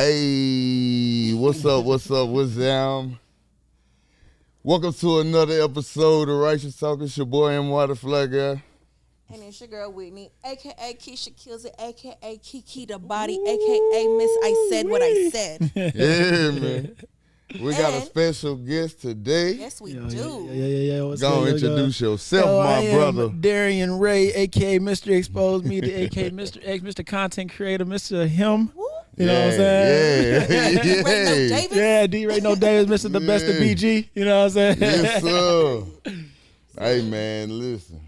Hey, what's up, what's down? Welcome to another episode of Righteous Talk. It's your boy M. Water Flag Guy. And it's your girl Whitney, a.k.a. Keisha Kills It, a.k.a. Kiki the Body, a.k.a. Miss I Said What I Said. Yeah, man. We got a special guest today. Yes, we do. Yeah. Go introduce yourself, my brother. Darian Ray, a.k.a. Mr. Expose Me, the a.k.a. Mr. X, Mr. Content Creator, Mr. Him. Woo. You know what I'm saying? Yeah. Yeah, D-Ray No Davis, Mr. The Best of BG. You know what I'm saying? Yes, sir. Hey, man, listen.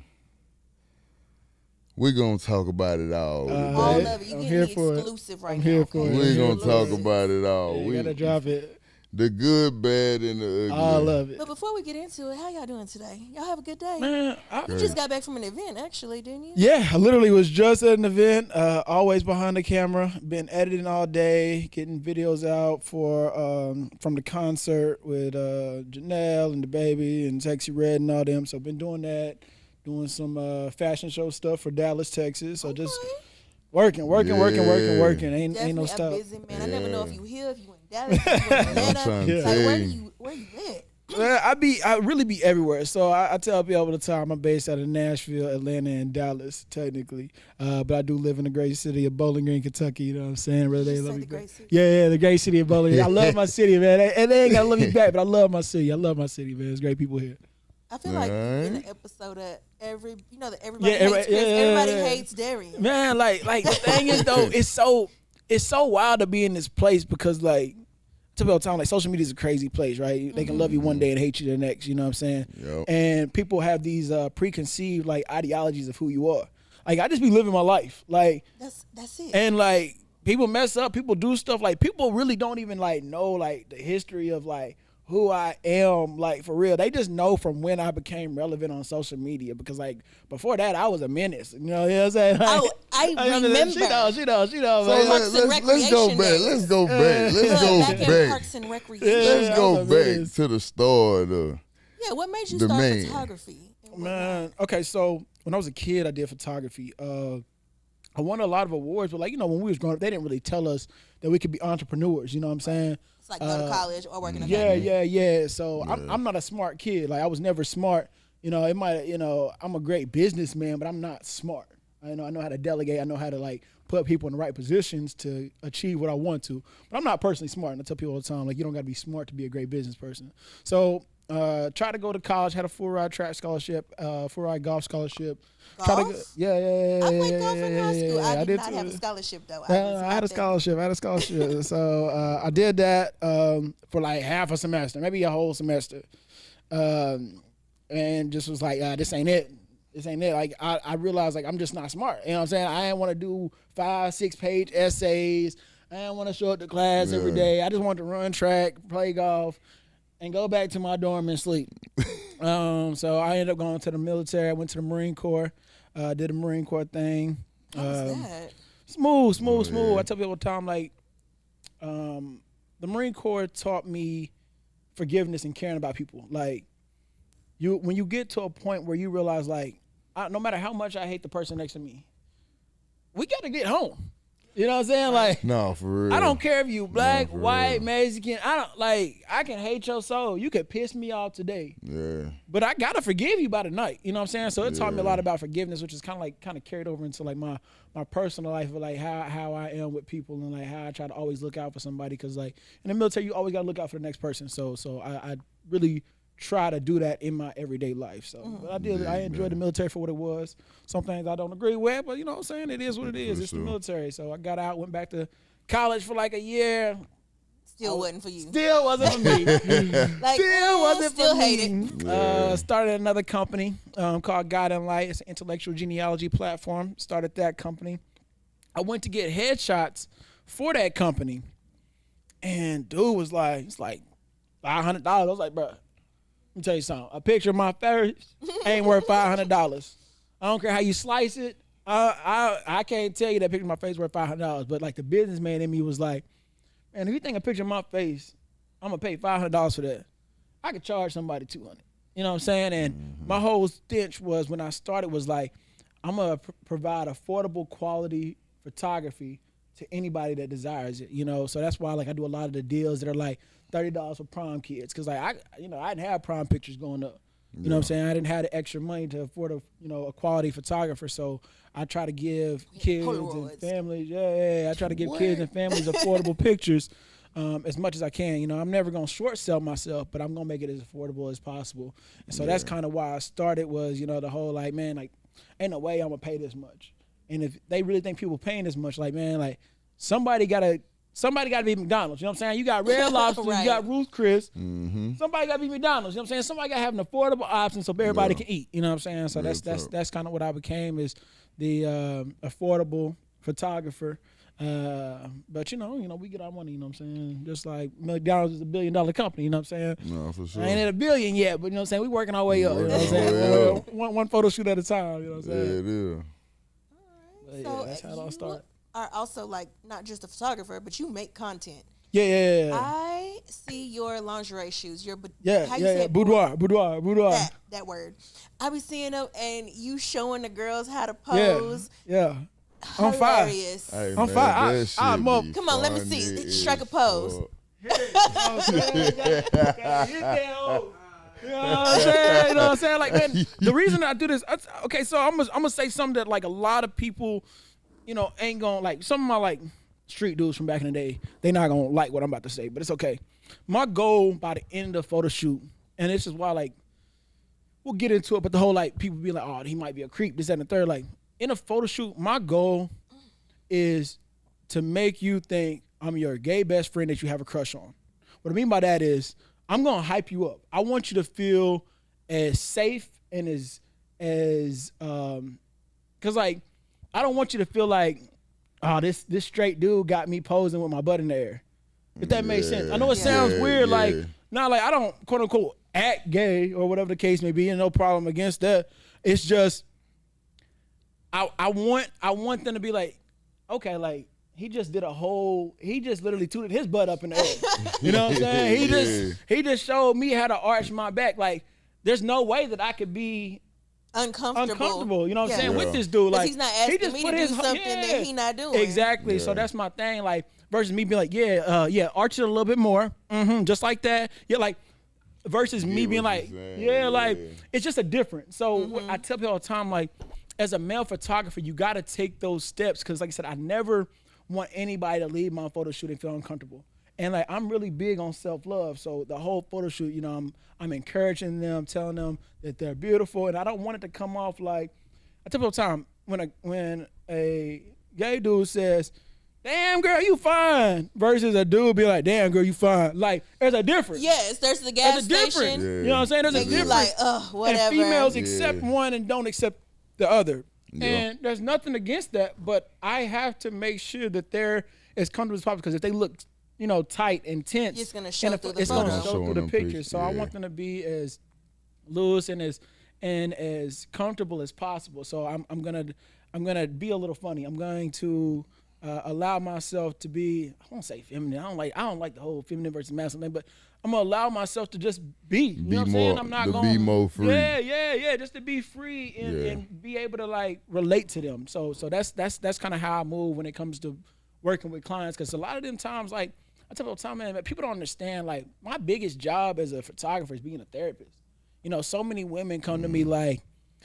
We're going to talk about it all. All of it. You getting the exclusive right now. Here for it. We're going to talk about it all. Yeah, we got to drop it. The good, bad, and the ugly. All of it. But before we get into it, how y'all doing today? Y'all have a good day? Man, you just got back from an event, actually, didn't you? Yeah, I literally was just at an event, always behind the camera, been editing all day, getting videos out for from the concert with Janell and the baby and Sexy Red and all them. So been doing that, doing some fashion show stuff for Dallas, Texas. So just working. Ain't no stop. Busy man. I never know if you here, if you in Dallas, if you in Atlanta. Like, where you at? Well, I really be everywhere. So I tell people all the time I'm based out of Nashville, Atlanta, and Dallas, technically. But I do live in the great city of Bowling Green, Kentucky. You know what I'm saying? Whether they love me back. Yeah, the great city of Bowling Green. I love my city, man. And they ain't gotta love me back, but I love my city. I love my city, man. There's great people here. I feel like in an episode of everybody hates Chris, everybody hates Darian. Man, like the thing is though, it's so wild to be in this place because like to time, like social media is a crazy place, right? They can love you one day and hate you the next, you know what I'm saying? Yep. And people have these preconceived like ideologies of who you are. Like I just be living my life. Like that's it. And like people mess up, people do stuff, like people really don't even like know like the history of like who I am, like for real. They just know from when I became relevant on social media because like before that I was a menace. You know what I'm saying? Like, I remember. She knows. So let's go back. Let's go back. Parks and Recreation. Let's go back to the start. Yeah, what made you start photography? Man, okay, so when I was a kid, I did photography. I won a lot of awards, but like, you know, when we was growing up, they didn't really tell us that we could be entrepreneurs, you know what I'm saying? It's like go to college or work in a factory. Yeah. So I'm not a smart kid. Like I was never smart. You know, I'm a great businessman, but I'm not smart. I know how to delegate. I know how to like put people in the right positions to achieve what I want to. But I'm not personally smart. And I tell people all the time, like, you don't got to be smart to be a great business person. So tried to go to college, had a full ride track scholarship, full ride golf scholarship. Golf? I played golf in high school. I did not have a scholarship though. I had a scholarship. So I did that for like half a semester, maybe a whole semester. And just was like, this ain't it. Like I realized like I'm just not smart. You know what I'm saying? I didn't want to do 5-6 page essays. I didn't want to show up to class every day. I just wanted to run track, play golf, and go back to my dorm and sleep. So I ended up going to the military. I went to the Marine Corps, did the Marine Corps thing. How was that? Smooth. I tell people all the time, like, the Marine Corps taught me forgiveness and caring about people. Like, when you get to a point where you realize, like, no matter how much I hate the person next to me, we got to get home. You know what I'm saying? Like, no, for real. I don't care if you black, white, real. Mexican. I can hate your soul. You could piss me off today. Yeah. But I gotta forgive you by the night. You know what I'm saying? So it taught me a lot about forgiveness, which is kind of carried over into like my personal life, of like how I am with people and like how I try to always look out for somebody. Because like in the military, you always gotta look out for the next person. So I really try to do that in my everyday life. So but I did. I enjoyed the military for what it was. Some things I don't agree with, but you know what I'm saying? It is what it is. It's the military. So I got out, went back to college for like a year. Still wasn't for you. Still wasn't for me. Still hate it. Started another company called God and Light. It's an intellectual genealogy platform. Started that company. I went to get headshots for that company. And dude was like, it's like $500. I was like, bro, let me tell you something. A picture of my face ain't worth $500. I don't care how you slice it. I can't tell you that picture of my face worth $500. But like the businessman in me was like, man, if you think a picture of my face, I'm gonna pay $500 for that. I could charge somebody $200. You know what I'm saying? And my whole stench was when I started was like, I'm gonna provide affordable quality photography to anybody that desires it, you know. So that's why like I do a lot of the deals that are like $30 for prom kids, because like I didn't have prom pictures going up. You know what I'm saying? I didn't have the extra money to afford a quality photographer. So I try to give kids and families, I try to give kids and families affordable pictures as much as I can. You know, I'm never gonna short sell myself, but I'm gonna make it as affordable as possible. And so that's kind of why I started, was, you know, the whole like, man, like ain't no way I'm gonna pay this much. And if they really think people paying this much, like, man, like somebody gotta be McDonald's. You know what I'm saying? You got Red Lobster, you got Ruth Chris. Mm-hmm. Somebody gotta be McDonald's. You know what I'm saying? Somebody gotta have an affordable option so everybody can eat. You know what I'm saying? So that's kind of what I became, is the affordable photographer. But you know, we get our money. You know what I'm saying? Just like McDonald's is $1 billion company. You know what I'm saying? No, for sure. I ain't at $1 billion yet, but you know what I'm saying? We working our way up. You know what I'm saying? One photo shoot at a time. You know what I'm saying? Yeah, it is. But So that's how it all started. Are also like not just a photographer, but you make content. Yeah. I see your lingerie shoes. Your Boudoir. That word. I be seeing them, and you showing the girls how to pose. Yeah. On fire. Hilarious. Hey, On man, fire. that shit I'm up. be Come on, let me funny see. as Strike a pose. fuck. You know what I'm saying? You know what I'm saying? Like, man, the reason I do this, okay, so I'm gonna say something that like a lot of people, you know, ain't gonna like. Some of my like street dudes from back in the day, they not gonna like what I'm about to say, but it's okay. My goal by the end of the photo shoot, and this is why like we'll get into it, but the whole like people be like, oh, he might be a creep, this, that, and the third. Like in a photo shoot, my goal is to make you think I'm your gay best friend that you have a crush on. What I mean by that is I'm gonna hype you up. I want you to feel as safe and as cause like I don't want you to feel like, oh, this straight dude got me posing with my butt in the air. If that makes sense. I know it sounds weird, like not like I don't quote unquote act gay or whatever the case may be, and no problem against that. It's just I want them to be like, okay, like he just literally tooted his butt up in the air. You know what I'm saying? He just showed me how to arch my back. Like there's no way that I could be uncomfortable, you know what I'm saying, with this dude. Like he's not asking me to do something that he not doing. Exactly. So that's my thing. Like versus me being like, arch it a little bit more, just like that. Yeah, like versus me being like, it's just a difference. So I tell people all the time, like as a male photographer, you got to take those steps, because like I said, I never want anybody to leave my photo shoot and feel uncomfortable. And like I'm really big on self-love, so the whole photo shoot, you know, I'm encouraging them, telling them that they're beautiful, and I don't want it to come off like, I tell people all the time, when a gay dude says, "Damn girl, you fine," versus a dude be like, "Damn girl, you fine." Like there's a difference. Yes, there's the gas station. You know what I'm saying? There's a difference. Like, whatever. And females accept one and don't accept the other. Yeah. And there's nothing against that, but I have to make sure that they're as comfortable as possible, because if they look, you know, tight and tense, it's going to show through the photo. It's going to show through the pictures. So I want them to be as loose and as comfortable as possible. So I'm gonna be a little funny. I'm going to allow myself to be, I won't say feminine. I don't like the whole feminine versus masculine thing, but I'm gonna allow myself to just be. You know what I'm saying? I'm not gonna be more free. Yeah, just to be free and be able to like relate to them. So that's kind of how I move when it comes to working with clients, because a lot of them times, like I tell people all the time, man, people don't understand, like my biggest job as a photographer is being a therapist. You know, so many women come to me like,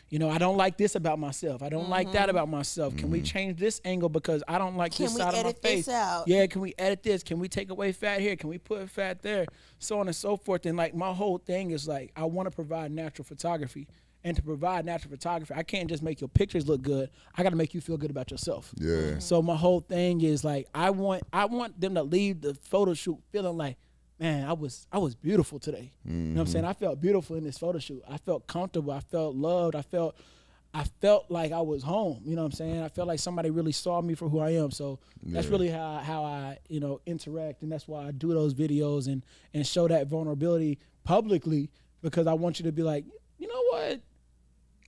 you know, I don't like this about myself. I don't like that about myself. Can we change this angle because I don't like this side of my face? Can we edit this out? Yeah, can we edit this? Can we take away fat here? Can we put fat there? So on and so forth. And like my whole thing is like, I want to provide natural photography. And to provide natural photography, I can't just make your pictures look good. I got to make you feel good about yourself. Yeah. So my whole thing is like, I want them to leave the photo shoot feeling like, man, I was beautiful today. You know what I'm saying? I felt beautiful in this photo shoot. I felt comfortable. I felt loved. I felt like I was home. You know what I'm saying? I felt like somebody really saw me for who I am. So that's really how I, you know, interact. And that's why I do those videos and show that vulnerability publicly, because I want you to be like, you know what?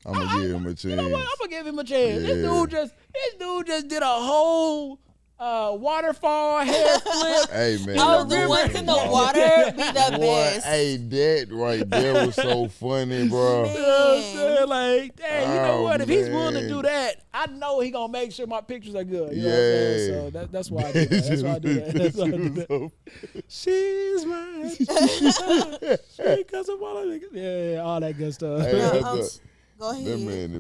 I'm gonna give him a chance. You know what? I'm gonna give him a chance. Yeah. This dude just did a whole waterfall hair flip. Hey man, Oh, the ones in the water be the boy, best. hey, that right there was so funny, bro. Man. You know what I'm saying? Like, dang, you know Oh, what? If he's willing to man. do that, I know he gonna make sure my pictures are good. You know what I'm saying? So that's why I do that. That's why I do that. That's why I do that. She's mine. She cause of all of it. Yeah, all that good stuff. Hey, No, that's go ahead. That man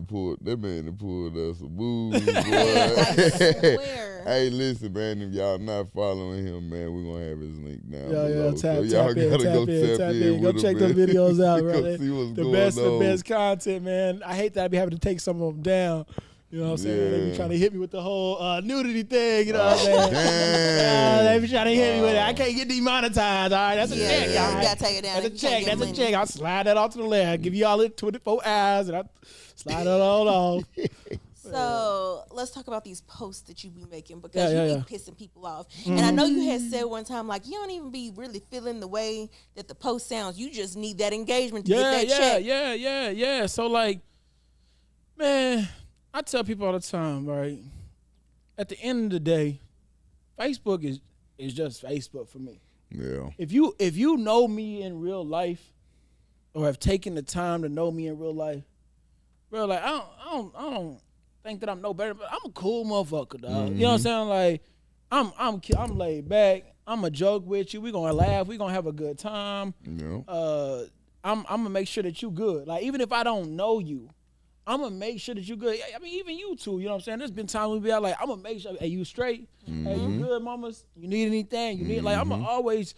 that pulled us a moves, boy. I swear. Hey, listen, man, if y'all not following him, man, we're gonna have his link down below. Tap, So y'all tap in, gotta go tap in. Go with check him, the man. videos out, Go right? see what's The going on. best content, man. I hate that I be having to take some of them down. You know what I'm saying? They be Yeah. trying to hit me with the whole nudity thing. You know what I'm saying? Damn. They be trying to hit me with it. I can't get demonetized. All right, that's a check. Yeah, all you right? gotta take it down. That's a You can't check. get That's a money. check. I'll slide that off to the left. I'll give you all it 24 hours, and I slide it all off. So let's talk about these posts that you be making because Yeah, you yeah, be pissing people off. And I know you had said one time, like, you don't even be really feeling the way that the post sounds. You just need that engagement to get that check. Yeah. So like, man, I tell people all the time, right? At the end of the day, Facebook is just Facebook for me. Yeah. If you know me in real life, or have taken the time to know me in real life, bro, like I don't think that I'm no better, but I'm a cool motherfucker, dog. You know what I'm saying? Like I'm laid back. I'm a joke with you. We gonna laugh. We gonna have a good time. Yeah. I'm gonna make sure that you good. Like even if I don't know you, I'm gonna make sure that you good. I mean, even you too. You know what I'm saying? There's been times we be out like, I'm gonna make sure. Hey, you straight? Hey, you good, mamas? You need anything? You need like I'm gonna always.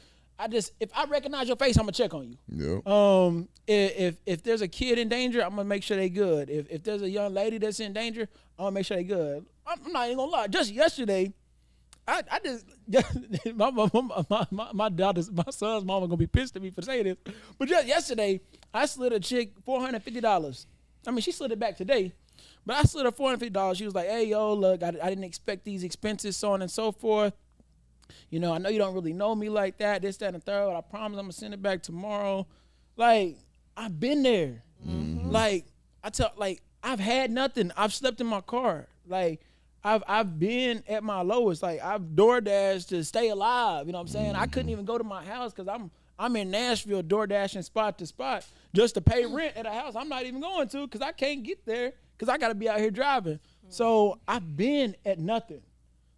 If I recognize your face, I'm gonna check on you. Yeah. If there's a kid in danger, I'm gonna make sure they good. If there's a young lady that's in danger, I'm gonna make sure they good. I'm not even gonna lie. Just yesterday, I just my son's mama gonna be pissed at me for saying this, but just yesterday I slid a chick $450. I mean, she slid it back today, but I slid her $450. She was like, "Hey, yo, look, I didn't expect these expenses, so on and so forth. You know, I know you don't really know me like that, this, that, and the third. I promise I'm gonna send it back tomorrow." Like, I've been there. Like, I've had nothing. I've slept in my car. Like, I've been at my lowest. Like, I've door dashed to stay alive. You know what I'm saying? I couldn't even go to my house because I'm in Nashville door dashing spot to spot just to pay rent at a house I'm not even going to because I can't get there because I got to be out here driving. So I've been at nothing.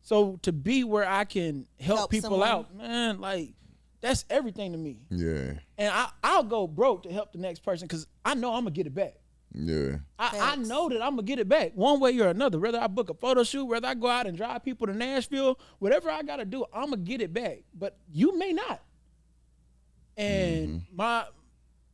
So to be where I can help people someone out, man, like that's everything to me. Yeah. And I'll go broke to help the next person because I know I'm gonna get it back. Yeah. I know that I'm gonna get it back one way or another. Whether I book a photo shoot, whether I go out and drive people to Nashville, whatever I gotta do, I'm gonna get it back. But you may not. And my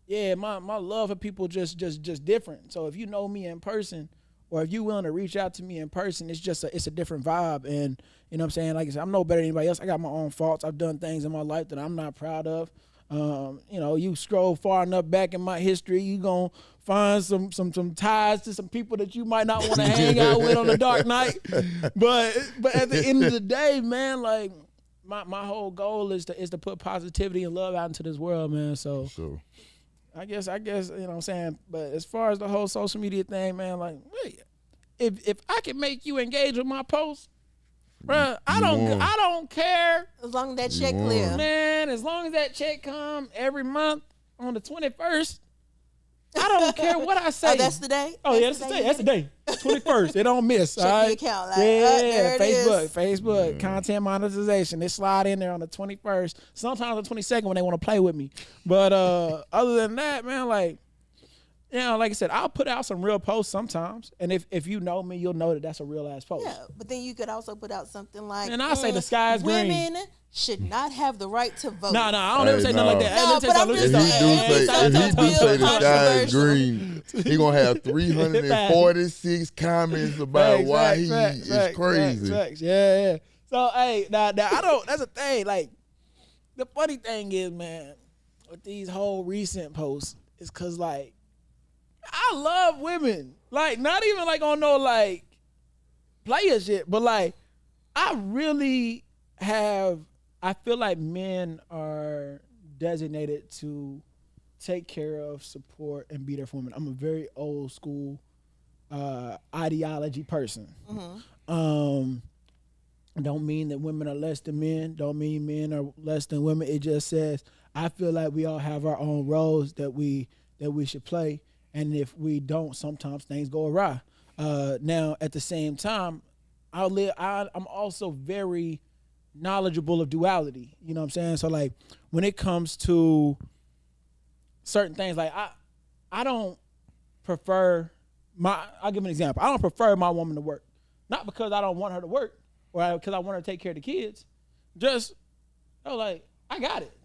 love for people just different. So if you know me in person, or if you willing to reach out to me in person, it's a different vibe. And you know what I'm saying? Like I said, I'm no better than anybody else. I got my own faults. I've done things in my life that I'm not proud of. You know, you scroll far enough back in my history, you gonna find some ties to some people that you might not want to hang out with on a dark night. But at the end of the day, man, like my whole goal is to put positivity and love out into this world, man. So I guess you know what I'm saying. But as far as the whole social media thing, man, like if I can make you engage with my posts, bruh, I don't care. As long as that check clear. Man, as long as that check come every month on the 21st, I don't care what I say. Oh, that's the day? Oh, yeah, that's the day. That's the day. 21st. It don't miss. Check all right? the account. Like, Yeah, there it Facebook, content monetization. They slide in there on the 21st. Sometimes the 22nd when they want to play with me. But other than that, man, like, you know, like I said, I'll put out some real posts sometimes. And if you know me, you'll know that that's a real ass post. Yeah, but then you could also put out something like, And I say the sky's green. women should not have the right to vote. No, I don't ever say nothing like that. No, Let me but tell I'm you just something. saying. If he do say the sky is Controversial. green, he gonna have 346 comments about why he is crazy. Facts. Yeah. So hey, now I don't. That's a thing. Like the funny thing is, man, with these whole recent posts, is cause like I love women. Like not even like on no like player shit, but like I really have. I feel like men are designated to take care of, support, and be there for women. I'm a very old school ideology person. Don't mean that women are less than men. Don't mean men are less than women. It just says I feel like we all have our own roles that we should play, and if we don't, sometimes things go awry. Now, at the same time, I'm also very knowledgeable of duality. You know what I'm saying? So like when it comes to certain things, like I don't prefer I'll give an example. I don't prefer my woman to work. Not because I don't want her to work or because I want her to take care of the kids. Just like I got it.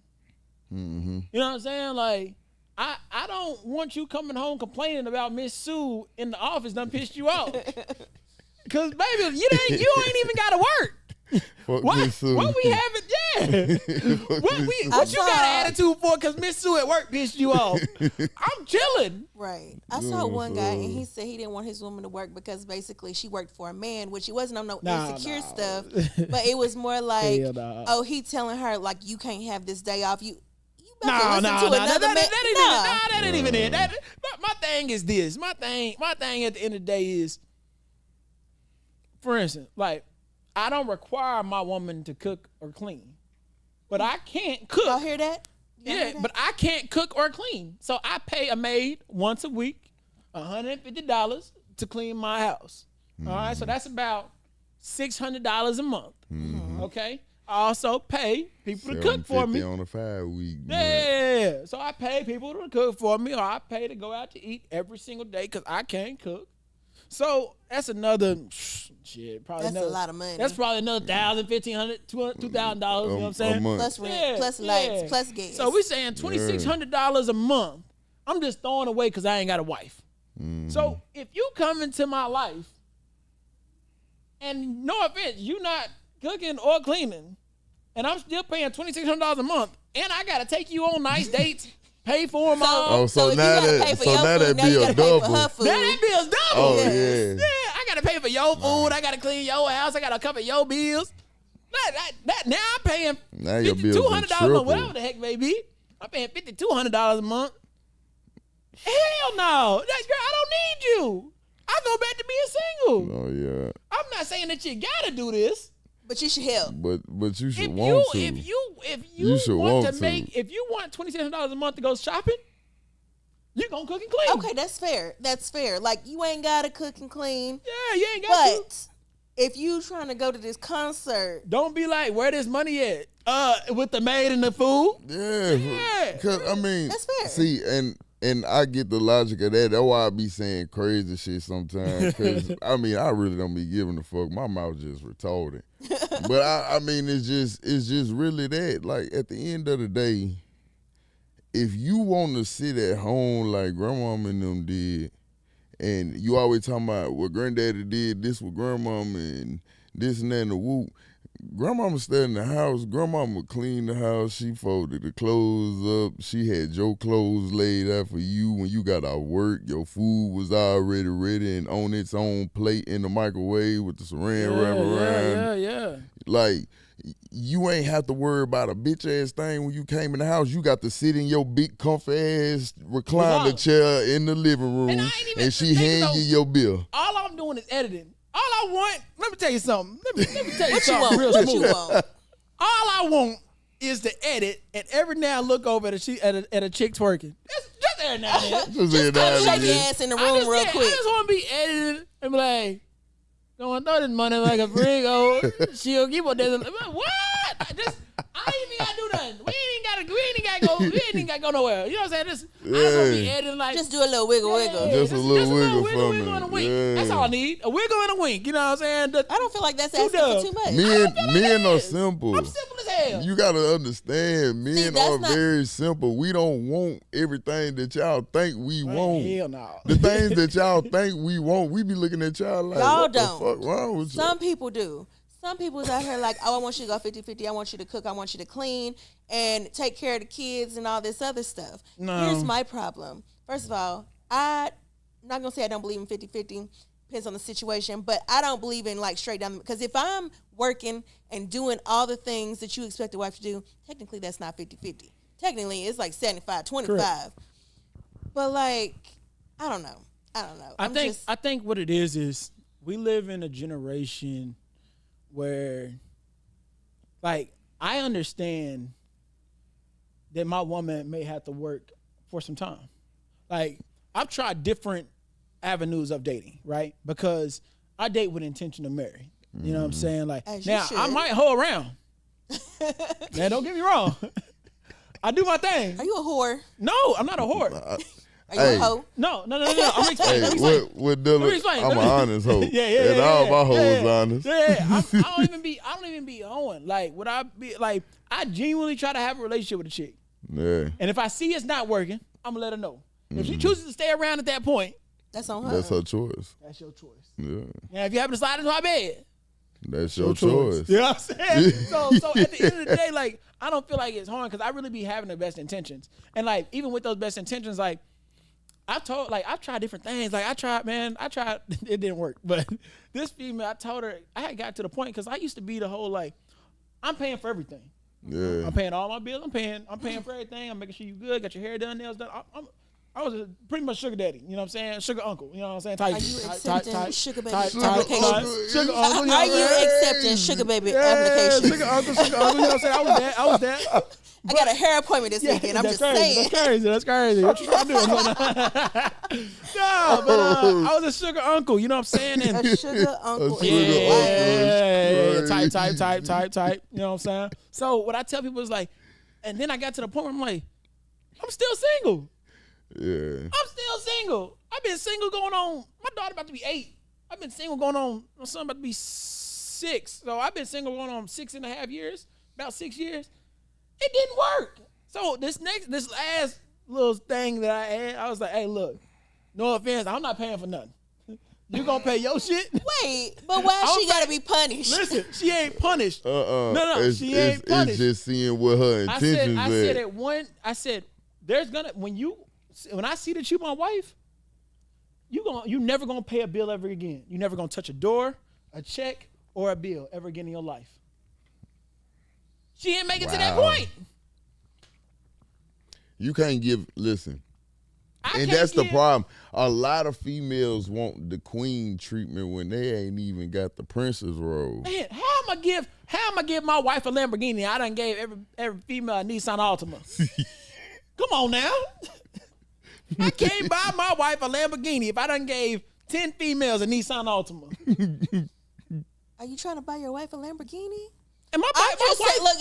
Mm-hmm. You know what I'm saying? Like I don't want you coming home complaining about Miss Sue in the office done pissed you off. Cause baby, you ain't even gotta work. What we haven't? Yeah. What you got an attitude for? Cause Miss Sue at work pissed you off. I'm chilling. Right. I saw one guy and he said he didn't want his woman to work because basically she worked for a man, which it wasn't on no insecure stuff, but it was more like, oh, he telling her like you can't have this day off. You better listen to another man. That ain't even it. My thing is this. My thing at the end of the day is, for instance, like I don't require my woman to cook or clean, but I can't cook. Y'all hear that? But I can't cook or clean. So I pay a maid once a week, $150 to clean my house. Mm-hmm. All right, so that's about $600 a month. Mm-hmm. Okay. I also pay people to cook for me. On a 5-week. Yeah. So I pay people to cook for me, or I pay to go out to eat every single day because I can't cook. So that's another shit. Probably that's a lot of money. That's probably another $1,000, $1,500, $200, $2,000. You know what I'm saying? Plus rent, plus lights, plus gas. So we saying $2,600 a month. I'm just throwing away because I ain't got a wife. Mm-hmm. So if you come into my life, and no offense, you not cooking or cleaning, and I'm still paying $2,600 a month, and I gotta take you on nice dates. Pay for them all. So now that bill double. Now that bill's double. Oh, yeah. Yeah, I got to pay for your food. I got to clean your house. I got to cover your bills. Now I'm paying $5,200 a month, whatever the heck may be. I'm paying $5,200 a month. Hell no. Girl, I don't need you. I go back to being single. Oh, yeah. I'm not saying that you got to do this. But you should help. But you should want to. If you want $2,600 a month to go shopping, you gonna cook and clean. Okay, that's fair. That's fair. Like you ain't gotta cook and clean. Yeah, you ain't got to. But if you trying to go to this concert, don't be like, where this money at? With the maid and the food. Yeah. Cause I mean, that's fair. See, and I get the logic of that. That's why I be saying crazy shit sometimes. Cause I mean, I really don't be giving a fuck. My mouth just retarded. But I mean, it's just really that. Like at the end of the day, if you want to sit at home like grandmama and them did, and you always talking about what granddaddy did, this with grandmama and this and that and the whoop. Grandmama stayed in the house. Grandmama cleaned the house. She folded the clothes up. She had your clothes laid out for you when you got out work. Your food was already ready and on its own plate in the microwave with the saran wrap around. Yeah. Like, you ain't have to worry about a bitch ass thing when you came in the house. You got to sit in your big comfy ass recliner chair in the living room and she hand you your bill. All I'm doing is editing. All I want, let me tell you something. Let me tell you something real smooth. All I want is to edit and every now and look over at a chick twerking. Just every now and then. Just come shake your ass in the room real quick. I just want to be edited and be like, don't throw this money like a freak. Oh, she'll keep on dancing. What? I ain't even gotta do nothing. We ain't even gotta go nowhere. You know what I'm saying? I just want to be editing like. Just do a little wiggle. Just a little wiggle for me. And a wink. Yeah. That's all I need. A wiggle and a wink. You know what I'm saying? I don't feel like that's asking for too much. Men are simple. I'm simple as hell. You gotta understand, men are very simple. We don't want everything that y'all think we want. Hell no. The things that y'all think we want, we be looking at y'all like, y'all what don't. The fuck wrong with Some people do. Some people's out here like, oh, I want you to go 50-50. I want you to cook. I want you to clean and take care of the kids and all this other stuff. No. Here's my problem. First of all, I'm not going to say I don't believe in 50-50. Depends on the situation. But I don't believe in like straight down. Because if I'm working and doing all the things that you expect a wife to do, technically that's not 50-50. Technically it's like 75-25. Correct. But like, I don't know. I think what it is we live in a generation where, like, I understand that my woman may have to work for some time. Like, I've tried different avenues of dating, right? Because I date with intention to marry. You know what I'm saying? Like, now I might hoe around. Man, don't get me wrong. I do my thing. Are you a whore? No, I'm not a whore. Are you a hoe? No. I'm explaining. Hey, with Dylan, I'm an honest hoe. And all my hoes honest. I don't even be hoeing. Like, would I be like? I genuinely try to have a relationship with a chick. Yeah. And if I see it's not working, I'm gonna let her know. If she chooses to stay around at that point, that's on her. That's her choice. That's your choice. Yeah. Now, if you happen to slide into my bed, that's your choice. You know what I'm saying? So at the end of the day, like, I don't feel like it's hard because I really be having the best intentions. And like, even with those best intentions, like, I've tried different things. Like, I tried, it didn't work. But this female, I told her, I had got to the point because I used to be the whole, like, I'm paying for everything. Yeah. I'm paying all my bills. I'm paying for everything. I'm making sure you good, got your hair done, nails done. I was pretty much sugar daddy, you know what I'm saying? Sugar uncle, you know what I'm saying? Are you accepting sugar baby application? Sugar uncle, Are you accepting sugar baby application? Sugar uncle, you know what I'm saying? I was that. I got a hair appointment this weekend. I'm just saying. That's crazy. What you trying to do? No, but I was a sugar uncle, you know what I'm saying? And a sugar uncle. Yeah. Type. You know what I'm saying? So what I tell people is like, and then I got to the point where I'm like, I'm still single. Yeah. I'm still single. I've been single going on, my daughter about to be 8. I've been single going on, my son about to be 6. So I've been single going on 6.5 years, about 6 years. It didn't work. So this last little thing that I had, I was like, hey, look, no offense, I'm not paying for nothing. You gonna pay your shit? Wait, but why she gotta be punished? Listen, she ain't punished. No, she ain't punished. It's just seeing what her intentions are. I said, there's gonna, when I see that you my wife, you never gonna pay a bill ever again. You never gonna touch a door, a check, or a bill ever again in your life. She didn't make it to that point. You can't listen. And that's the problem. A lot of females want the queen treatment when they ain't even got the princess role. Man, how am I give my wife a Lamborghini? I done gave every female a Nissan Altima. Come on now. I can't buy my wife a Lamborghini if I done gave 10 females a Nissan Altima. Are you trying to buy your wife a Lamborghini? And my wife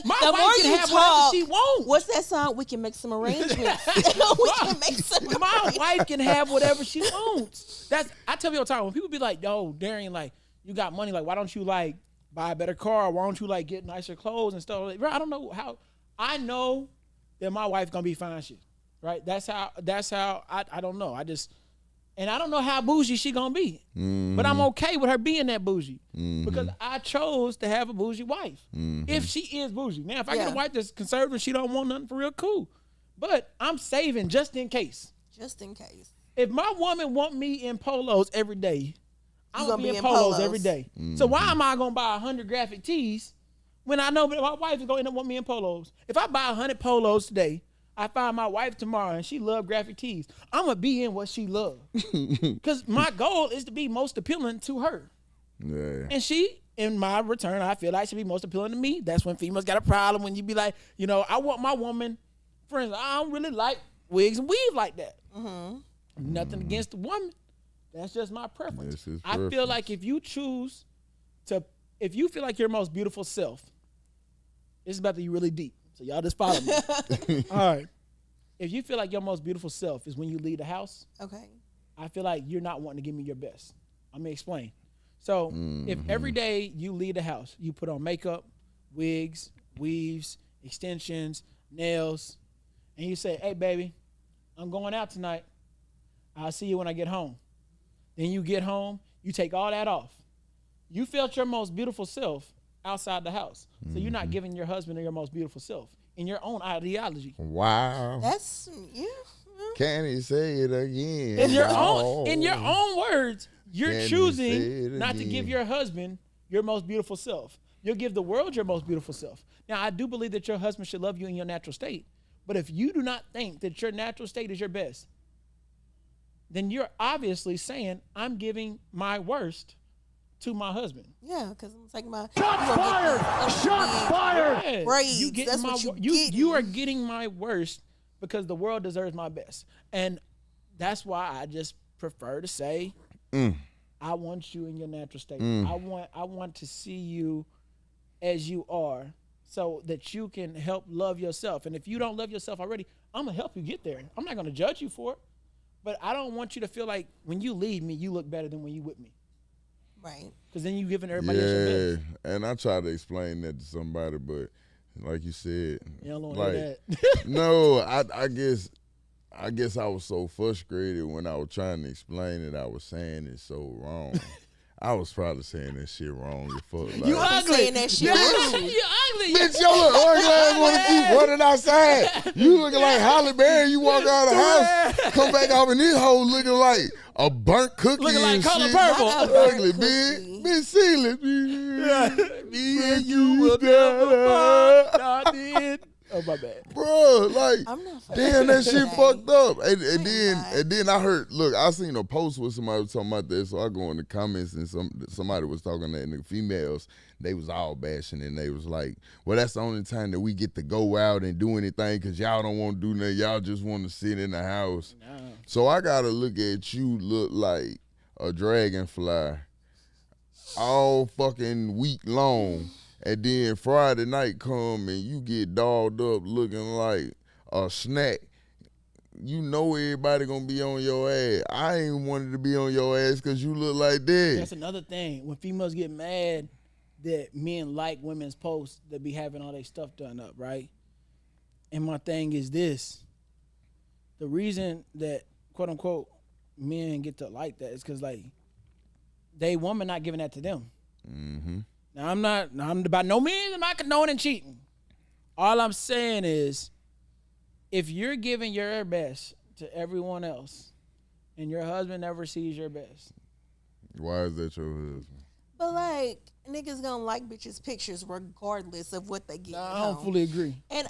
the more you have talk, whatever she wants. What's that song? We can make some arrangements. My wife can have whatever she wants. I tell people all the time, when people be like, yo, Darian, like, you got money, like, why don't you, like, buy a better car? Why don't you, like, get nicer clothes and stuff? Like, bro, I don't know how. I know that my wife gonna be fine shit, right? That's how, I don't know. And I don't know how bougie she gonna be. Mm-hmm. But I'm okay with her being that bougie. Mm-hmm. Because I chose to have a bougie wife. Mm-hmm. If she is bougie. Now, if I get a wife that's conservative, she don't want nothing for real, cool. But I'm saving just in case. Just in case. If my woman want me in polos every day, I'm gonna be in polos every day. Mm-hmm. So why am I gonna buy 100 graphic tees when I know that my wife is gonna end up wanting me in polos? If I buy 100 polos today, I find my wife tomorrow and she love graphic tees, I'm going to be in what she love. Because my goal is to be most appealing to her. Yeah. And she, in my return, I feel like she be most appealing to me. That's when females got a problem when you be like, you know, I want my woman, friends, I don't really like wigs and weave like that. Mm-hmm. Nothing against the woman. That's just my preference. I feel like if you feel like your most beautiful self, it's about to be really deep. So y'all just follow me. All right. If you feel like your most beautiful self is when you leave the house, okay, I feel like you're not wanting to give me your best. Let me explain. So if every day you leave the house, you put on makeup, wigs, weaves, extensions, nails, and you say, hey, baby, I'm going out tonight. I'll see you when I get home. Then you get home, you take all that off. You felt your most beautiful self outside the house. So you're not giving your husband your most beautiful self in your own ideology. Wow. That's, Can he say it again? In your own words, you're choosing not to give your husband your most beautiful self. You'll give the world your most beautiful self. Now, I do believe that your husband should love you in your natural state. But if you do not think that your natural state is your best, then you're obviously saying, I'm giving my worst to my husband. Yeah, because I'm taking my Shots fired! Shots fired! Yeah, braids. getting That's my what you are getting my worst because the world deserves my best, and that's why I just prefer to say, I want you in your natural state. I want to see you as you are, so that you can help love yourself. And if you don't love yourself already, I'm gonna help you get there. I'm not gonna judge you for it, but I don't want you to feel like when you leave me, you look better than when you with me. Right. Because then you giving everybody else your best. And I try to explain that to somebody, but like you said, You don't want like, to hear that. no, I guess I was so frustrated when I was trying to explain it. I was saying it so wrong. I was probably saying that shit wrong as fuck. Like, You ugly. Saying that shit. You ugly. bitch, you look ugly. I want to keep running outside. You looking like Holly Berry. You walk out of the house, come back off in this hole looking like a burnt cookie. Looking like and color shit. purple. Not a burnt Ugly, cookie. bitch. Bitch, seal it. Me and you will never part. I did. Oh, my bad. Bro, like, I'm not damn, that shit today. fucked up. And not. then I heard, look, I seen a post where somebody was talking about that, so I go in the comments and somebody was talking that, and the females, they was all bashing, and they was like, well, that's the only time that we get to go out and do anything because y'all don't want to do nothing. Y'all just want to sit in the house. No. So I got to look at you look like a dragonfly all fucking week long. And then Friday night come and you get dolled up looking like a snack. You know everybody gonna be on your ass. I ain't wanted to be on your ass because you look like that. That's another thing. When females get mad that men like women's posts that be having all their stuff done up, right? And my thing is this. The reason that, quote unquote, men get to like that is because, like, they woman not giving that to them. Mm-hmm. Now, I'm by no means am I condoning cheating. All I'm saying is, if you're giving your best to everyone else and your husband never sees your best. Why is that your husband? But like, niggas gonna like bitches' pictures regardless of what they get. I don't fully agree. And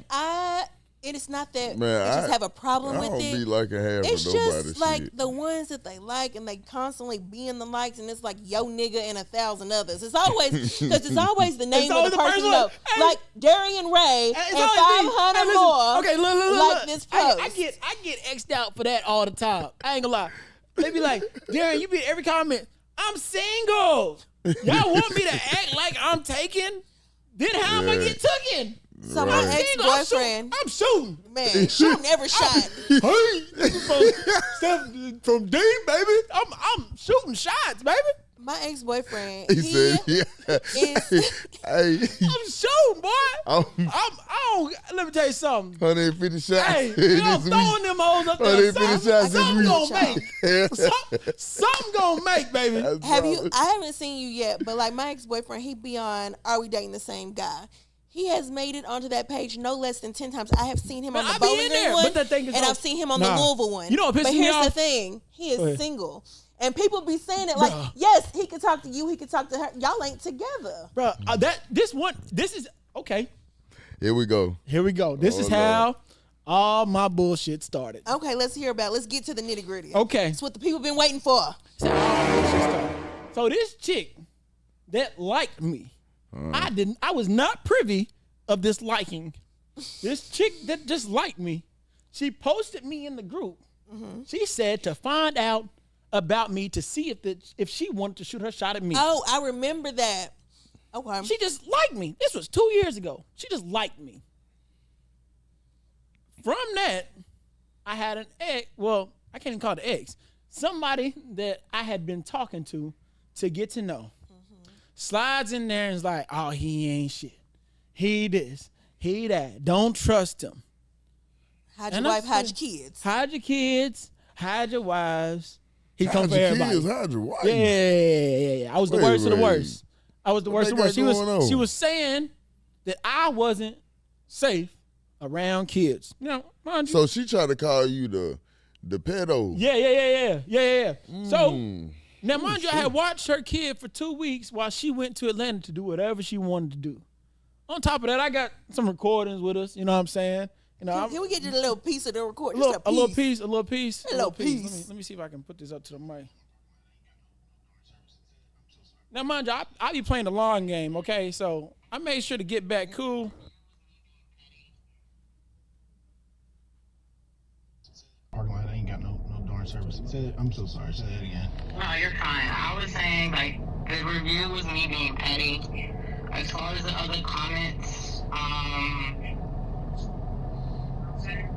it's not that Man, bitches have a problem I with don't it. be liking half It's of nobody just like shit. the ones that they like, and they constantly be in the likes, and it's like yo nigga and 1,000 others. It's always because it's always the name of always the the person first you know, one. Hey. like Darian Ray It's and always me. 500 Hey, listen. more. Okay, look. like this post. I get X'd out for that all the time. I ain't gonna lie. They be like, Darren, you be every comment, I'm single. Y'all want me to act like I'm taken? Then how am I get taken? So Right. my ex-boyfriend, I'm shooting. man, she never shot. Hey, from D, baby. I'm shooting shots, baby. My ex-boyfriend, He said, yeah. is Hey, I'm shooting, boy. I'm Let me tell you something. 150 shots. Hey, you this know, week. throwing them hoes up there. 150 shots this Something week. gonna make. Something gonna make, baby. That's have you? probably- I haven't seen you yet, but like my ex-boyfriend, he be on Are We Dating the Same Guy? He has made it onto that page no less than 10 times. I have seen him on Man, the I be Bowling in Green there, one, but the thing is, and though- I've seen him on Nah. the Louisville one. You know what pisses but me here's off? the thing: he Go is ahead. single, and people be saying it like, yes, he could talk to you, he could talk to her. Y'all ain't together. Bro, this is okay. Here we go. Here we go. This is Lord. how all my bullshit started. Okay, let's hear about it. Let's get to the nitty gritty. Okay. It's what the people been waiting for. So this chick that liked me, I was not privy of this liking. This chick that just liked me, she posted me in the group. She said to find out about me to see if she wanted to shoot her shot at me. Oh, I remember that. Okay. She just liked me. This was 2 years ago. She just liked me. From that, I had an ex. Well, I can't even call it an ex. Somebody that I had been talking to get to know. Slides in there and is like, oh, he ain't shit. He this, he that. Don't trust him. Hide your And wife, I'm hide your saying, kids. Hide your kids. Hide your wives. He come Hide for your everybody. kids, hide your wife. Yeah. I was the Wait, worst of the wait. worst. I was the worst of the they worst. got going on? She was saying that I wasn't safe around kids. You know, mind you. So she tried to call you the pedo. Yeah. So now, mind you, I had watched her kid for 2 weeks while she went to Atlanta to do whatever she wanted to do. On top of that, I got some recordings with us. You know what I'm saying? You know, Can we get you a little piece of the record? a Just little piece. piece. A little piece. Let me see if I can put this up to the mic. Now, mind you, I be playing the long game, okay? So I made sure to get back cool. Parking lot ain't got no darn service. I'm so sorry. Say that again. No, you're fine. I was saying, like, the review was me being petty. As far as the other comments,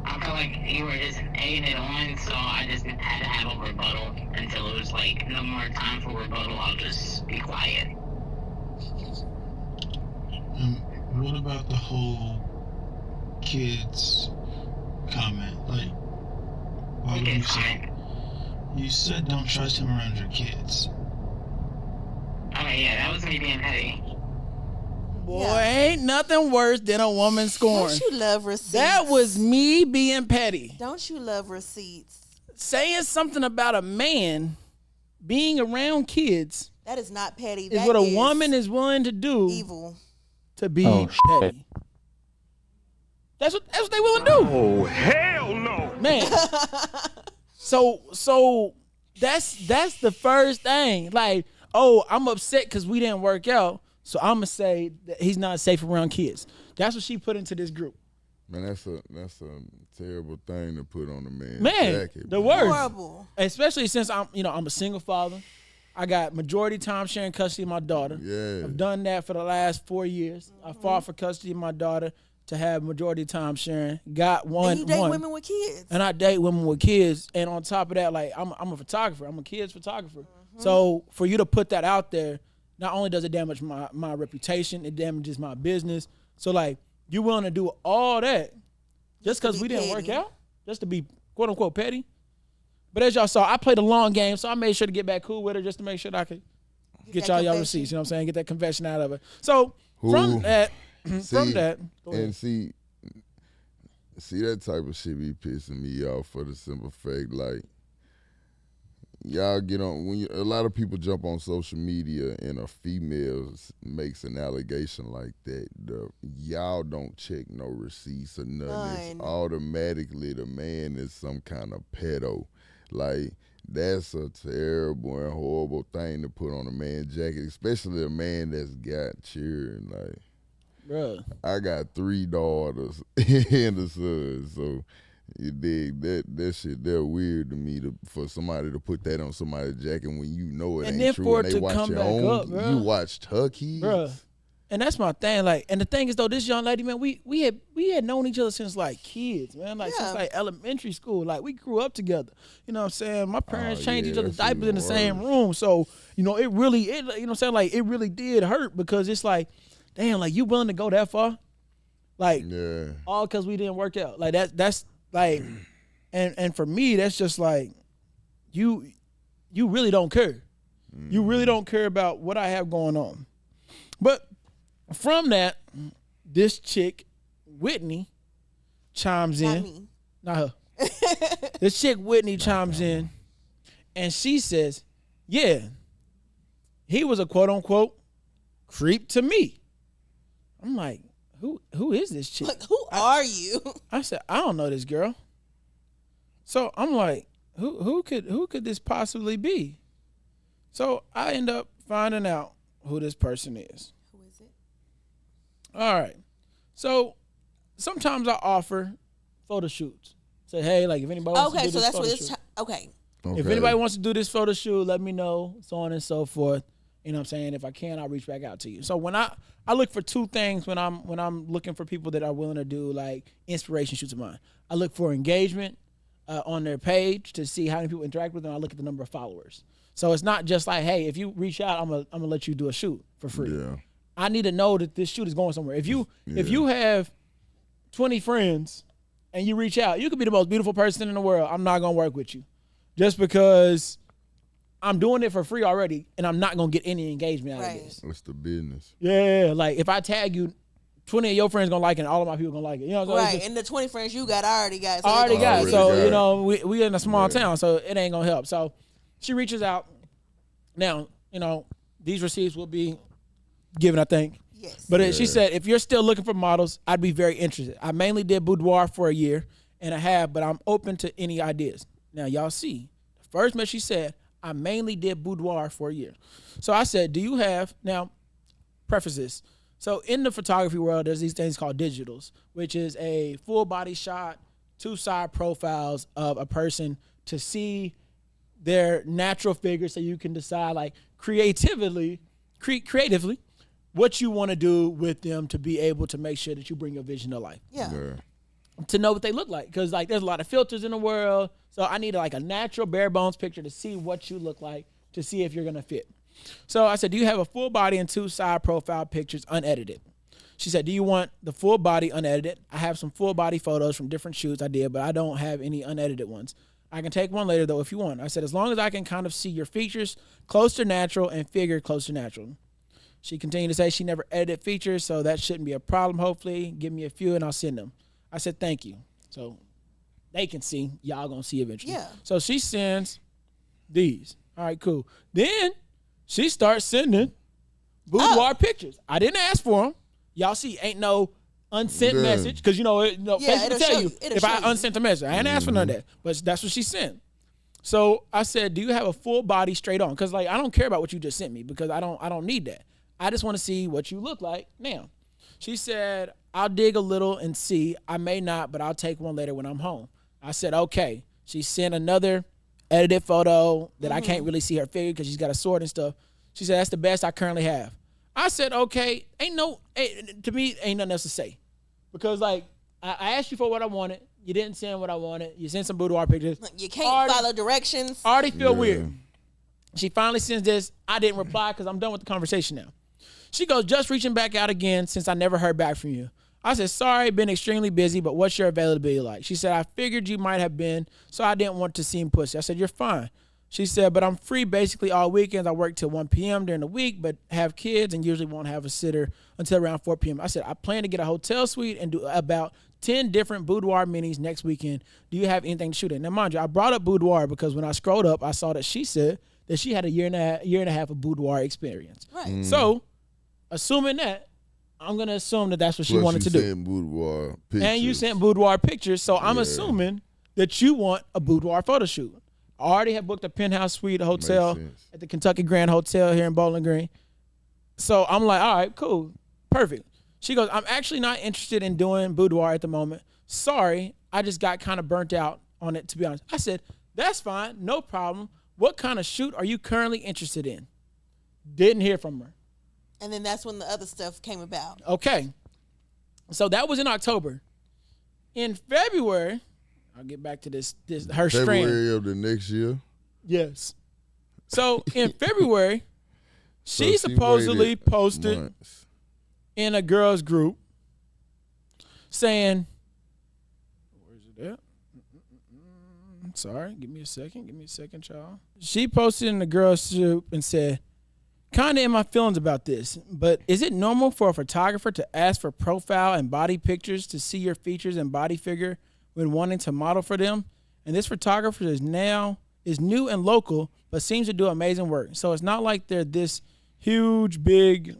I felt like you were just egging it on, so I just had to have a rebuttal until it was like no more time for rebuttal. I'll just be quiet. What about the whole kids comment? Like, why would you say? You said don't trust him around your kids. Okay, yeah, that was me being petty. Boy, ain't nothing worse than a woman scorned. Don't you love receipts? That was me being petty. Don't you love receipts? Saying something about a man being around kids That is not petty. is That what a woman is willing to do evil. to be petty. That's what they willing to do. Oh, hell no. Man. So that's the first thing. Like, oh, I'm upset because we didn't work out. So I'm gonna say that he's not safe around kids. That's what she put into this group. Man, that's a terrible thing to put on a man's Man, jacket. the worst. Horrible. Especially since I'm a single father. I got majority time sharing custody of my daughter. Yeah. I've done that for the last 4 years. I fought for custody of my daughter to have majority time sharing. Got one. And you date women with kids. And I date women with kids. And on top of that, like I'm a photographer. I'm a kids photographer. So for you to put that out there, not only does it damage my reputation, it damages my business. So like you willing to do all that just because we didn't work out? Just to be quote unquote petty? But as y'all saw, I played a long game, so I made sure to get back cool with her just to make sure that I could get y'all receipts. You know what I'm saying? Get that confession out of her. So from that, and see that type of shit be pissing me off for the simple fact, like, y'all get on a lot of people jump on social media and a female makes an allegation like that. Y'all don't check no receipts or nothing. It's automatically the man is some kind of pedo. Like, that's a terrible and horrible thing to put on a man's jacket, especially a man that's got children. Like, bruh, I got 3 daughters and a son, so. You dig that shit? They're weird to me for somebody to put that on somebody's jacket when you know it and ain't then true. for And it they to watch come your back own. up, bro. You watched her kids, bruh. And that's my thing. Like, and the thing is though, this young lady, man, we had known each other since like kids, man. Like since like elementary school. Like we grew up together. You know what I'm saying? My parents changed each other's diapers in the same room. So, you know, you know what I'm saying? Like it really did hurt because it's like, damn, like you willing to go that far? Like all because we didn't work out. Like that's like and for me, that's just like you really don't care. You really don't care about what I have going on. But from that, this chick, Whitney, chimes in. Not her. This chick, Whitney, chimes in, and she says, yeah, he was a quote-unquote creep to me. I'm like, who is this chick? Like, who are you? I said, I don't know this girl. So I'm like, who could this possibly be? So I end up finding out who this person is. Who is it? All right. So sometimes I offer photo shoots. Say, hey, like if anybody wants to do this photo shoot. Okay. If anybody wants to do this photo shoot, let me know, so on and so forth. You know what I'm saying? If I can, I'll reach back out to you. So when I look for 2 things when I'm looking for people that are willing to do like inspiration shoots of mine. I look for engagement on their page to see how many people interact with them. I look at the number of followers. So it's not just like, hey, if you reach out, I'm gonna let you do a shoot for free. Yeah. I need to know that this shoot is going somewhere. If you have 20 friends and you reach out, you could be the most beautiful person in the world. I'm not gonna work with you, just because I'm doing it for free already, and I'm not gonna get any engagement out of this. It's the business. Yeah, like if I tag you, 20 of your friends gonna like it, and all of my people gonna like it. You know what I'm saying? Right, and the 20 friends you got, I already got. So Already got. So got you know, we in a small town, so it ain't gonna help. So she reaches out. Now, you know, these receipts will be given, I think. Yes. But she said, if you're still looking for models, I'd be very interested. I mainly did boudoir for a year and a half, but I'm open to any ideas. Now, y'all see, the first message she said, I mainly did boudoir for a year. So I said, do you have, now, preface this. So in the photography world, there's these things called digitals, which is a full body shot, 2-side profiles of a person to see their natural figure so you can decide like creatively what you want to do with them to be able to make sure that you bring your vision to life. Yeah. To know what they look like. Because like there's a lot of filters in the world. So I need like a natural bare bones picture to see what you look like, to see if you're going to fit. So I said, do you have a full body and 2-side profile pictures unedited? She said, do you want the full body unedited? I have some full body photos from different shoots I did, but I don't have any unedited ones. I can take one later though if you want. I said, as long as I can kind of see your features close to natural and figure close to natural. She continued to say she never edited features, so that shouldn't be a problem, hopefully. Give me a few and I'll send them. I said, thank you. So they can see. Y'all gonna see eventually. Yeah. So she sends these. All right, cool. Then she starts sending boudoir pictures. I didn't ask for them. Y'all see, ain't no unsent message. Because, Facebook will tell you if I unsent a message. I ain't asked for none of that. But that's what she sent. So I said, do you have a full body straight on? Because, like, I don't care about what you just sent me because I don't need that. I just want to see what you look like now. She said, I'll dig a little and see. I may not, but I'll take one later when I'm home. I said, okay. She sent another edited photo that I can't really see her figure because she's got a sword and stuff. She said, that's the best I currently have. I said, okay. To me, ain't nothing else to say. Because, like, I asked you for what I wanted. You didn't send what I wanted. You sent some boudoir pictures. You can't follow directions. Already feel weird. She finally sends this. I didn't reply because I'm done with the conversation now. She goes, just reaching back out again since I never heard back from you. I said, sorry, been extremely busy, but what's your availability like? She said, I figured you might have been, so I didn't want to seem pussy. I said, you're fine. She said, but I'm free basically all weekends. I work till 1 p.m. during the week, but have kids and usually won't have a sitter until around 4 p.m. I said, I plan to get a hotel suite and do about 10 different boudoir minis next weekend. Do you have anything to shoot in? Now, mind you, I brought up boudoir because when I scrolled up, I saw that she said that she had a year and a half of boudoir experience. Right. So, assuming that, I'm going to assume that that's what she wanted to do. Boudoir pictures. And you sent boudoir pictures, so I'm assuming that you want a boudoir photo shoot. I already have booked a penthouse suite hotel at the Kentucky Grand Hotel here in Bowling Green. So I'm like, all right, cool, perfect. She goes, I'm actually not interested in doing boudoir at the moment. Sorry, I just got kind of burnt out on it, to be honest. I said, that's fine, no problem. What kind of shoot are you currently interested in? Didn't hear from her. And then that's when the other stuff came about. Okay. So that was in October. In February, I'll get back to this her strand. February of the next year. Yes. So in February, she supposedly posted months in a girls group saying, where's it at? Sorry, give me a second, child. She posted in the girls group and said, kind of in my feelings about this, but is it normal for a photographer to ask for profile and body pictures to see your features and body figure when wanting to model for them? And this photographer is new and local, but seems to do amazing work. So it's not like they're this huge, big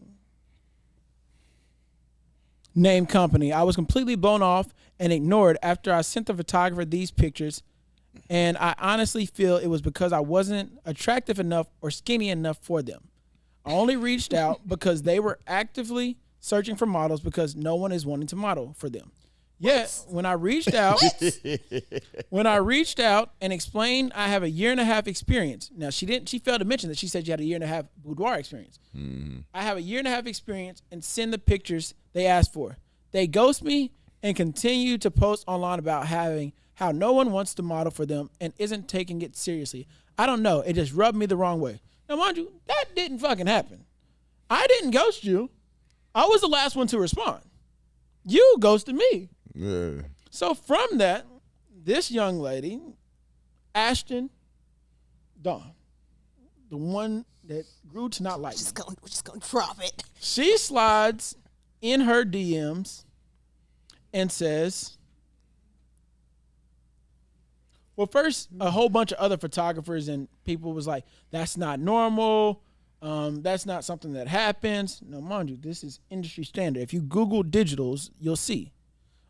name company. I was completely blown off and ignored after I sent the photographer these pictures. And I honestly feel it was because I wasn't attractive enough or skinny enough for them. I only reached out because they were actively searching for models because no one is wanting to model for them. Yet, when I reached out and explained I have a year and a half experience. Now, she failed to mention that she said you had a year and a half boudoir experience. Mm-hmm. I have a year and a half experience and send the pictures they asked for. They ghost me and continue to post online about how no one wants to model for them and isn't taking it seriously. I don't know. It just rubbed me the wrong way. Now, mind you, that didn't fucking happen. I didn't ghost you. I was the last one to respond. You ghosted me. Yeah. So from that, this young lady, Ashton Dawn, the one that grew to not like We're just gonna drop it. She slides in her DMs and says, well, first, a whole bunch of other photographers and people was like, that's not normal. That's not something that happens. No, mind you, this is industry standard. If you Google digitals, you'll see.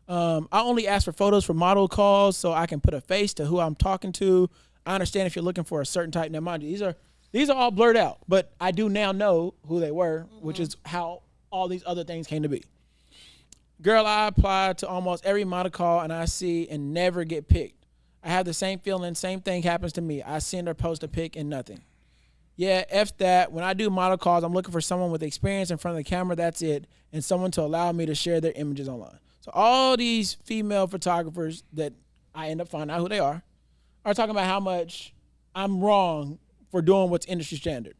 I only ask for photos for model calls so I can put a face to who I'm talking to. I understand if you're looking for a certain type. Now, mind you, these are all blurred out, but I do now know who they were, which is how all these other things came to be. Girl, I apply to almost every model call and I see and never get picked. I have the same feeling, same thing happens to me. I send or post a pic and nothing. Yeah, F that. When I do model calls, I'm looking for someone with experience in front of the camera, that's it, and someone to allow me to share their images online. So all these female photographers that I end up finding out who they are talking about how much I'm wrong for doing what's industry standard.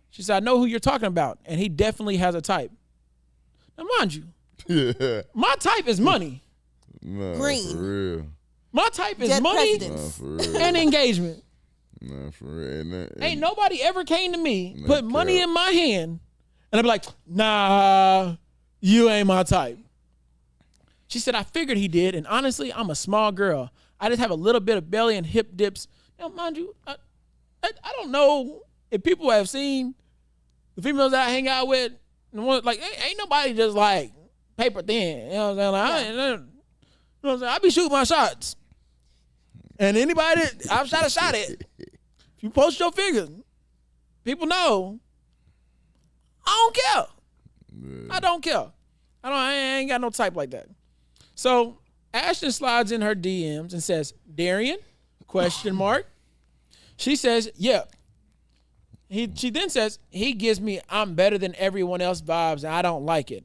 She said, I know who you're talking about, and he definitely has a type. Now, mind you, my type is money. Nah, Green. for real. My type is Dead money presidents. Nah, for real. and engagement. Nah, for real. Ain't nobody ever came to me, No put money cap. in my hand, and I'd be like, nah, you ain't my type. She said, I figured he did, and honestly, I'm a small girl. I just have a little bit of belly and hip dips. Now, mind you, I don't know if people have seen the females that I hang out with. Like, ain't nobody just like paper thin. You know what I'm saying? Like, you know what I'm saying? I be shooting my shots. And anybody that I've shot a shot at, if you post your figures, people know. I don't care. Yeah. I don't care. I ain't got no type like that. So Ashton slides in her DMs and says, Darian? ? She says, yep. She then says, he gives me I'm better than everyone else vibes and I don't like it.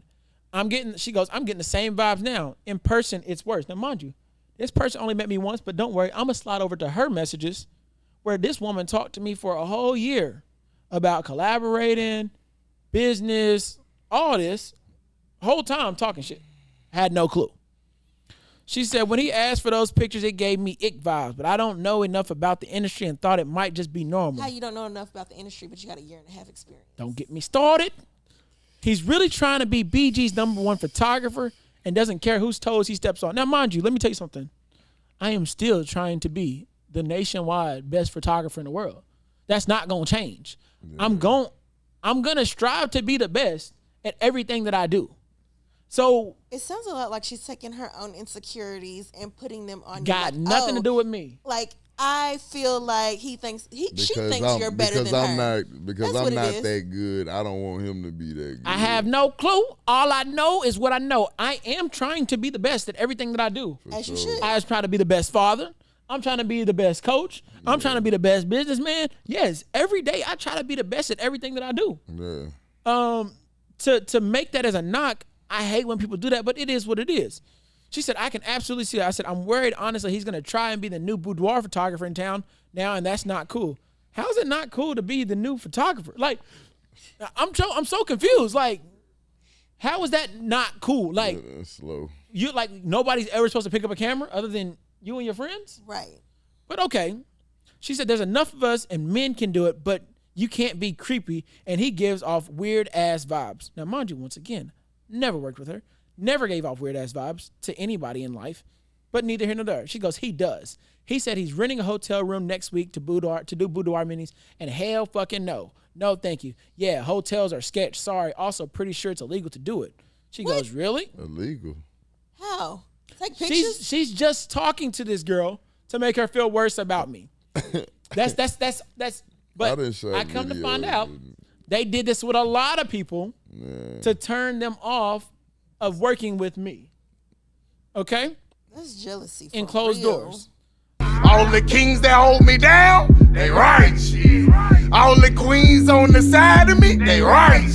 She goes, I'm getting the same vibes now. In person, it's worse. Now, mind you, this person only met me once, but don't worry. I'm going to slide over to her messages where this woman talked to me for a whole year about collaborating, business, all this. Whole time talking shit. Had no clue. She said, when he asked for those pictures, it gave me ick vibes, but I don't know enough about the industry and thought it might just be normal. How you don't know enough about the industry, but you got a year and a half experience? Don't get me started. He's really trying to be BG's #1 photographer and doesn't care whose toes he steps on. Now, mind you, let me tell you something. I am still trying to be the nationwide best photographer in the world. That's not going to change. Yeah. I'm going to strive to be the best at everything that I do. So it sounds a lot like she's taking her own insecurities and putting them on you. Got like, nothing to do with me. Like, I feel like she thinks you're better than her. Because I'm not that good. I don't want him to be that good. I have no clue. All I know is what I know. I am trying to be the best at everything that I do. As you should. I was trying to be the best father. I'm trying to be the best coach. Yeah. I'm trying to be the best businessman. Yes, every day I try to be the best at everything that I do. Yeah. To make that as a knock, I hate when people do that, but it is what it is. She said, I can absolutely see that. I said, I'm worried, honestly, he's going to try and be the new boudoir photographer in town now, and that's not cool. How is it not cool to be the new photographer? Like, I'm so confused. Like, how is that not cool? Like, that's slow. You like nobody's ever supposed to pick up a camera other than you and your friends? Right. But okay. She said, there's enough of us and men can do it, but you can't be creepy, and he gives off weird-ass vibes. Now, mind you, once again, never worked with her. Never gave off weird-ass vibes to anybody in life, but neither here nor there. She goes, he does. He said he's renting a hotel room next week to do boudoir minis, and hell fucking no. No, thank you. Yeah, hotels are sketch. Sorry. Also, pretty sure it's illegal to do it. She goes, really? Illegal? How? Take pictures? She's just talking to this girl to make her feel worse about me. That's. But I come to find out they did this with a lot of people to turn them off of working with me. Okay? That's jealousy. In closed doors. All the kings that hold me down, they right. All the queens on the side of me, they right.